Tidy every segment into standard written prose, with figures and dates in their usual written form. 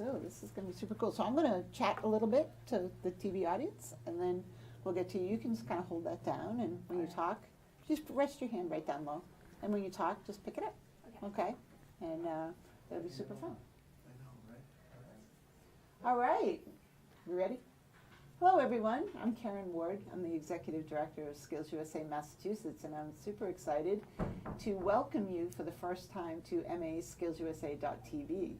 So this is going to be super cool. So I'm going to chat a little bit to the TV audience, and then we'll get to you. You can just kind of hold that down, and when you talk, just rest your hand right down low. And when you talk, just pick it up. Okay? And that'll be super fun. All right. You ready? Hello, everyone. I'm Karen Ward. I'm the Executive Director of Skills USA Massachusetts, and I'm super excited to welcome you for the first time to MASkillsusa.tv.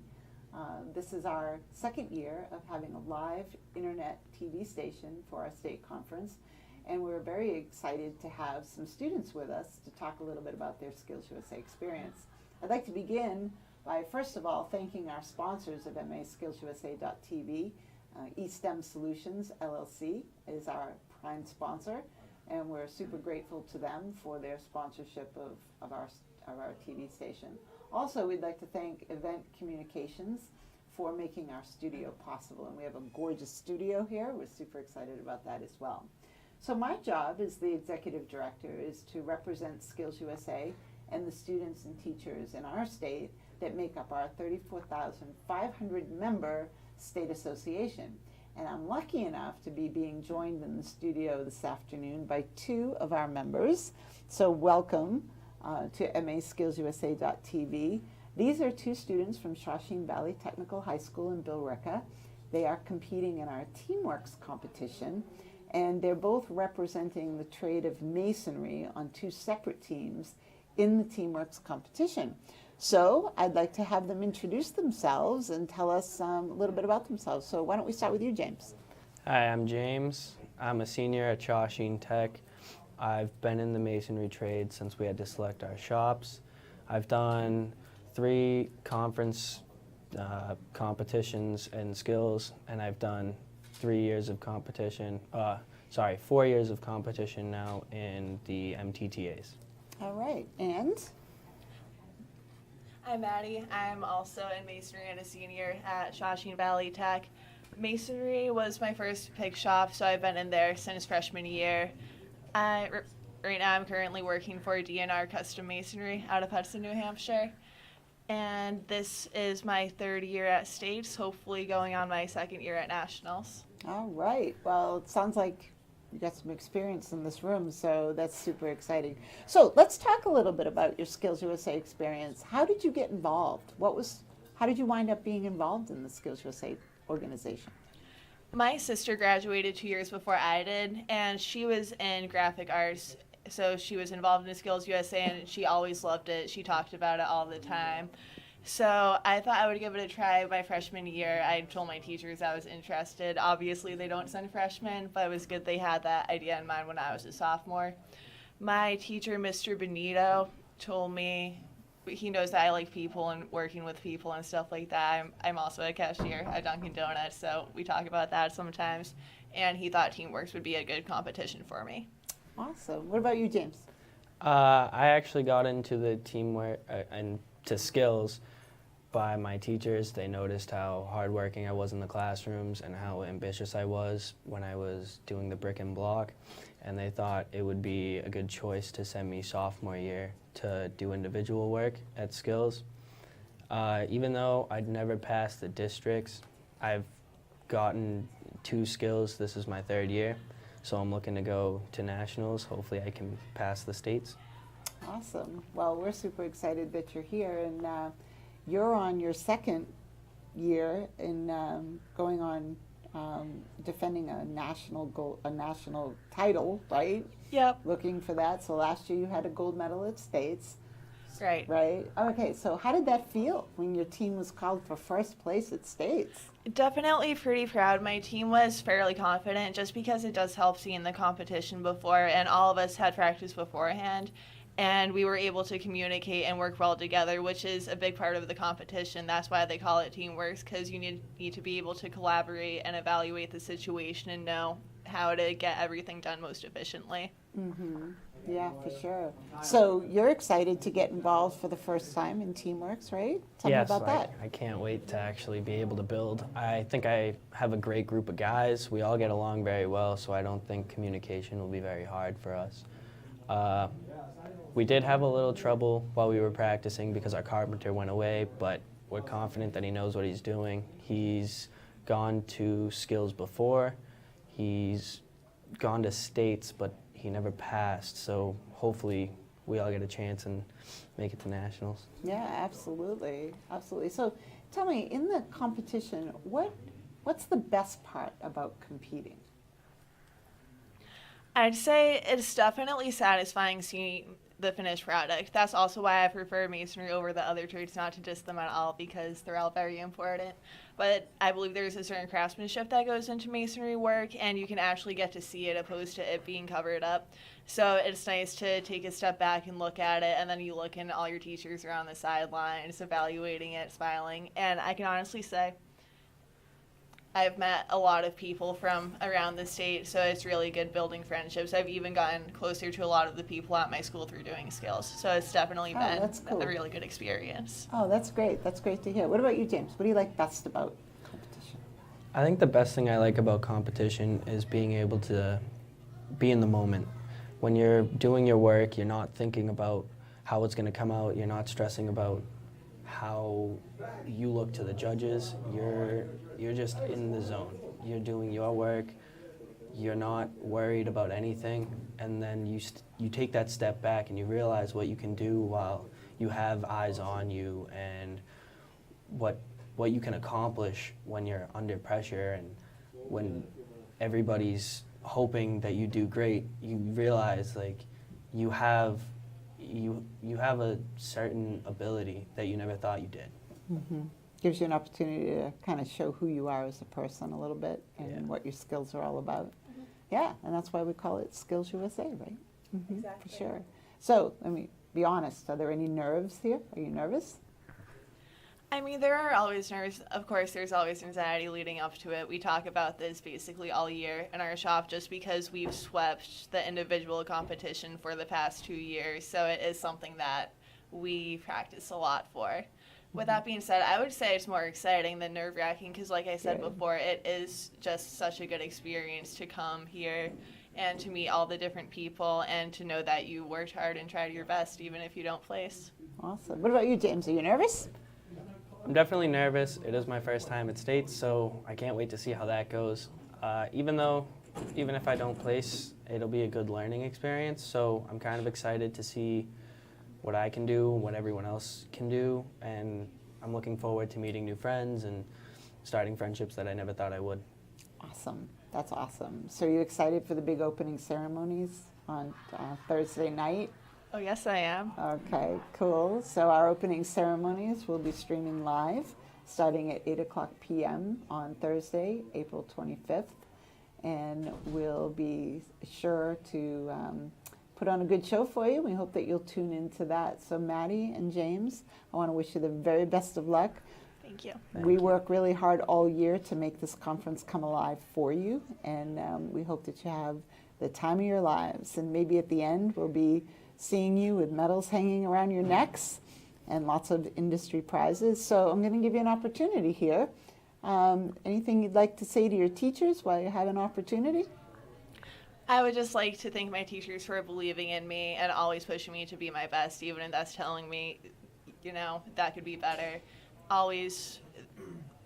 This is our second year of having a live internet TV station for our state conference, and we're very excited to have some students with us to talk a little bit about their Skills USA experience. I'd like to begin by, first of all, thanking our sponsors of MASkillsusa.tv. eSTEM Solutions, LLC, is our prime sponsor, and we're super grateful to them for their sponsorship of our TV station. Also, we'd like to thank Event Communications for making our studio possible, and we have a gorgeous studio here. We're super excited about that as well. So my job as the Executive Director is to represent Skills USA and the students and teachers in our state that make up our 34,500 member state association. And I'm lucky enough to be being joined in the studio this afternoon by two of our members. So welcome to MASkillsusa.tv. These are two students from Shawshene Valley Technical High School in Billerica. They are competing in our Teamworks competition, and they're both representing the trade of masonry on two separate teams in the Teamworks competition. So I'd like to have them introduce themselves and tell us a little bit about themselves. So why don't we start with you, James? Hi, I'm James. I'm a senior at Shawshene Tech. I've been in the masonry trade since we had to select our shops. I've done 3 conference competitions in skills, and I've done 4 years of competition now in the MTTAs. All right, and? I'm Maddie. I'm also in masonry and a senior at Shawshene Valley Tech. Masonry was my first pick shop, so I've been in there since freshman year. Right now I'm currently working for DNR Custom Masonry out of Hudson, New Hampshire. And this is my 3rd year at States, hopefully going on my 2nd year at Nationals. All right, well, it sounds like you got some experience in this room, so that's super exciting. So let's talk a little bit about your Skills USA experience. How did you get involved? How did you wind up being involved in the Skills USA organization? My sister graduated 2 years before I did, and she was in graphic arts, so she was involved in Skills USA, and she always loved it. She talked about it all the time. So I thought I would give it a try my freshman year. I told my teachers I was interested. Obviously, they don't send freshmen, but it was good they had that idea in mind when I was a sophomore. My teacher, Mr. Benito, told me he knows that I like people and working with people and stuff like that. I'm also a cashier at Dunkin' Donuts, so we talk about that sometimes. And he thought Teamworks would be a good competition for me. Awesome. What about you, James? I actually got into the teamwork and to skills by my teachers. They noticed how hardworking I was in the classrooms and how ambitious I was when I was doing the brick and block, and they thought it would be a good choice to send me sophomore year to do individual work at skills. Even though I'd never passed the districts, I've gotten 2 skills. This is my 3rd year, so I'm looking to go to nationals. Hopefully I can pass the states. Awesome. Well, we're super excited that you're here, and you're on your 2nd year in going on defending a national title, right? Yep. Looking for that. So last year you had a gold medal at States. Right. Right. Okay. So how did that feel when your team was called for first place at States? Definitely pretty proud. My team was fairly confident just because it does help seeing the competition before, and all of us had practice beforehand. And we were able to communicate and work well together, which is a big part of the competition. That's why they call it Teamworks, because you need to be able to collaborate and evaluate the situation and know how to get everything done most efficiently. Mm-hmm. Yeah, for sure. So you're excited to get involved for the first time in Teamworks, right? Tell me about that. I can't wait to actually be able to build. I think I have a great group of guys. We all get along very well, so I don't think communication will be very hard for us. We did have a little trouble while we were practicing because our carpenter went away, but we're confident that he knows what he's doing. He's gone to skills before. He's gone to states, but he never passed. So hopefully we all get a chance and make it to nationals. Yeah, absolutely, absolutely. So tell me, in the competition, what's the best part about competing? I'd say it's definitely satisfying seeing the finished product. That's also why I prefer masonry over the other trades, not to diss them at all, because they're all very important. But I believe there's a certain craftsmanship that goes into masonry work, and you can actually get to see it opposed to it being covered up. So it's nice to take a step back and look at it, and then you look and all your teachers are on the sidelines evaluating it, smiling. And I can honestly say I've met a lot of people from around the state, so it's really good building friendships. I've even gotten closer to a lot of the people at my school through doing skills. So it's definitely been that's cool. a really good experience. Oh, that's great. That's great to hear. What about you, James? What do you like best about competition? I think the best thing I like about competition is being able to be in the moment. When you're doing your work, you're not thinking about how it's going to come out. You're not stressing about how you look to the judges. You're just in the zone. You're doing your work. You're not worried about anything. And then you take that step back and you realize what you can do while you have eyes on you, and what you can accomplish when you're under pressure and when everybody's hoping that you do great. You realize like you have a certain ability that you never thought you did. Mm-hmm. Gives you an opportunity to kind of show who you are as a person a little bit and what your skills are all about. Mm-hmm. Yeah, and that's why we call it Skills USA, right? Mm-hmm. Exactly. For sure. So, let me be honest, are there any nerves here? Are you nervous? I mean, there are always nerves. Of course, there's always anxiety leading up to it. We talk about this basically all year in our shop just because we've swept the individual competition for the past 2 years. So it is something that we practice a lot for. With that being said, I would say it's more exciting than nerve-wracking because, like I said before, it is just such a good experience to come here and to meet all the different people and to know that you worked hard and tried your best even if you don't place. Awesome. What about you, James? Are you nervous? I'm definitely nervous. It is my first time at states, so I can't wait to see how that goes. Even if I don't place, it'll be a good learning experience, so I'm kind of excited to see what I can do, what everyone else can do, and I'm looking forward to meeting new friends and starting friendships that I never thought I would. Awesome. That's awesome. So are you excited for the big opening ceremonies on Thursday night? Oh, yes, I am. Okay, cool. So our opening ceremonies will be streaming live starting at 8:00 p.m. on Thursday, April 25th. And we'll be sure to put on a good show for you. We hope that you'll tune into that. So Maddie and James, I want to wish you the very best of luck. Thank you. We work really hard all year to make this conference come alive for you. And we hope that you have the time of your lives. And maybe at the end we'll be seeing you with medals hanging around your necks and lots of industry prizes. So I'm going to give you an opportunity here. Anything you'd like to say to your teachers while you have an opportunity? I would just like to thank my teachers for believing in me and always pushing me to be my best, even if that's telling me, that could be better. Always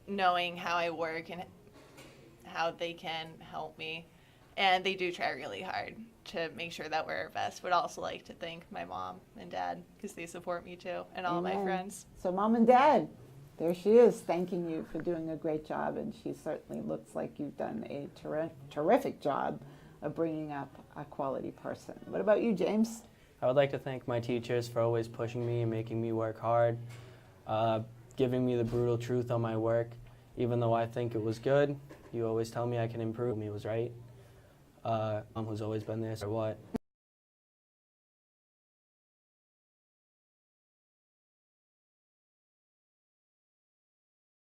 knowing how I work and how they can help me. And they do try really hard to make sure that we're our best. Would also like to thank my mom and dad because they support me too, and all Amen. my friends. So Mom and Dad, there she is, thanking you for doing a great job, and she certainly looks like you've done a terrific job of bringing up a quality person. What about you, James? I would like to thank my teachers for always pushing me and making me work hard, giving me the brutal truth on my work. Even though I think it was good, you always tell me I can improve. Me was right. Mom, who's always been there, so what?